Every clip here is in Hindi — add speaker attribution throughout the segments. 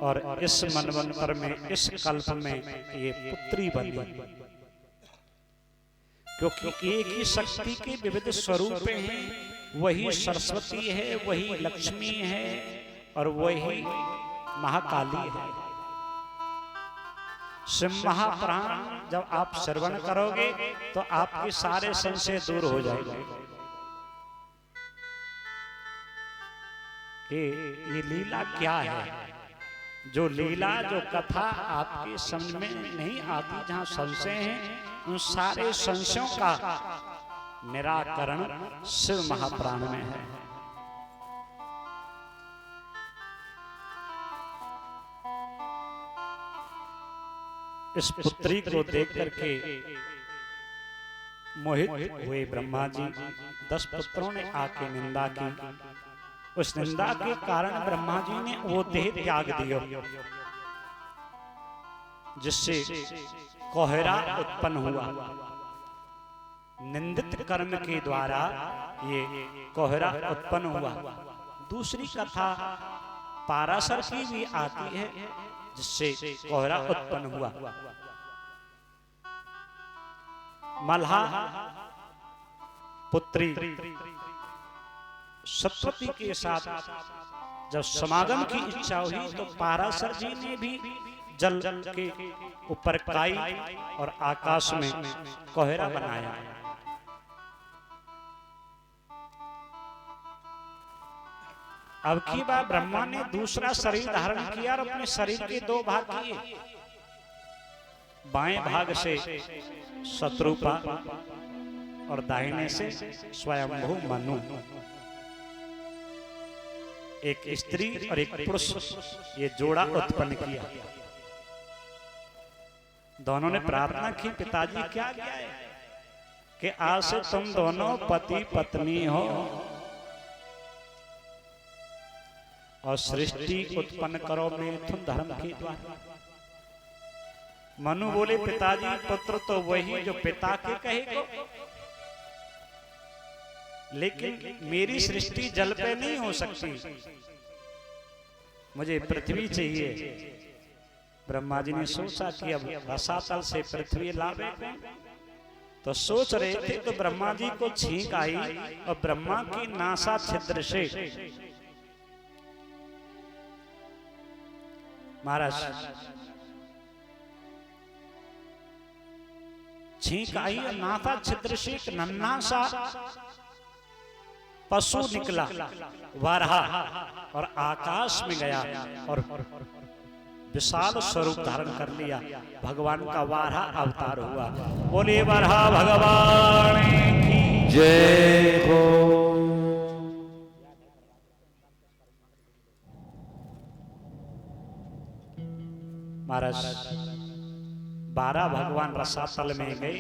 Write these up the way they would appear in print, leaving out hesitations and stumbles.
Speaker 1: और इस मनवंतर में, इस कल्प में ये पुत्री बनी, क्योंकि एक ही शक्ति के विविध स्वरूप हैं। वही सरस्वती है, वही लक्ष्मी है और वही महाकाली है। शिव महापुराण जब आप श्रवण करोगे तो आपके सारे संशय दूर हो जाएंगे कि ये लीला क्या है। जो लीला, जो कथा आपकी समझ में नहीं आती, जहां संशय हैं, उन सारे संशयों का निराकरण शिव महापुराण में है। इस पुत्री को देख करके मोहित हुए ब्रह्मा जी। 10 पुत्रों ने आके निंदा की। उस निंदा के कारण ब्रह्मा जी ने वो देह त्याग दिया जिससे कोहरा उत्पन्न हुआ। निंदित कर्म के द्वारा ये कोहरा उत्पन्न हुआ। दूसरी कथा पाराशर की भी आती है जिससे कोहरा उत्पन्न हुआ। मल्हा पुत्री सतवती के साथ जब समागम की इच्छा हुई तो पाराशर जी ने भी जल के ऊपर काई और आकाश में कोहरा बनाया। अब की बार ब्रह्मा ने दूसरा शरीर धारण किया और अपने शरीर के 2 भाग किए। बाएं भाग से शत्रुपा और दाहिने से स्वयंभू मनु। एक स्त्री और एक पुरुष ये जोड़ा उत्पन्न किया। दोनों ने प्रार्थना की, पिताजी क्या किया है कि आज से तुम दोनों पति पत्नी हो और सृष्टि उत्पन्न करो मिथुन धर्म के द्वारा। मनु बोले, पिताजी पुत्र तो वही जो पिता के कहेगा, लेकिन मेरी सृष्टि जल पे नहीं हो सकती, मुझे पृथ्वी चाहिए। ब्रह्मा जी ने सोचा कि अब रसातल से पृथ्वी लावे। तो सोच रहे थे तो ब्रह्मा जी को छींक आई और ब्रह्मा की नासा छिद्र से महाराज छींक आई और नासा छिद्र से एक नन्हा सा पशु निकला, वारहा, और आकाश में गया और विशाल स्वरूप धारण कर लिया। भगवान का वारहा अवतार हुआ। बोले वारहा भगवान की जय हो। महाराज 12 भगवान रसातल में गए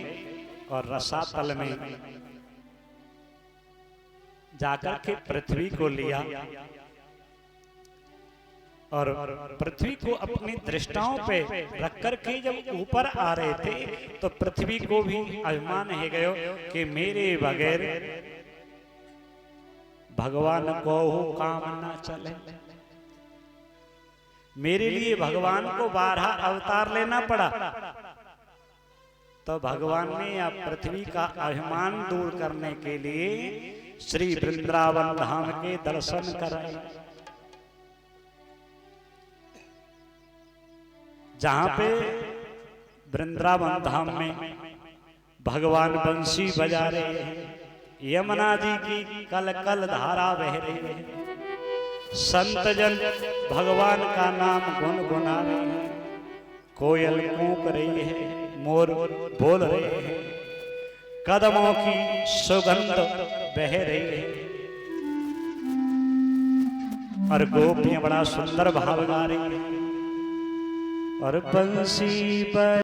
Speaker 1: और रसातल में जाकर के पृथ्वी को लिया और पृथ्वी को अपनी दृष्टाओं पे रख करके जब ऊपर आ रहे थे तो पृथ्वी को भी अभिमान है गयो कि मेरे बगैर भगवान को काम न चले। मेरे लिए भगवान को 12 अवतार लेना पड़ा। तो भगवान ने अब पृथ्वी का अभिमान दूर करने के लिए श्री वृंदावन धाम के दर्शन कराए, जहां पे वृंदावन धाम में भगवान बंसी बजा रहे हैं, यमुना जी की कल कल धारा बह रही है, संत जन भगवान का नाम गुनगुना रहे हैं, कोयल कूक रही है, मोर बोल रहे हैं, कदमों की सुगंध बह रही है और गोपियां बड़ा सुंदर भाव गा रही है और बंसी पर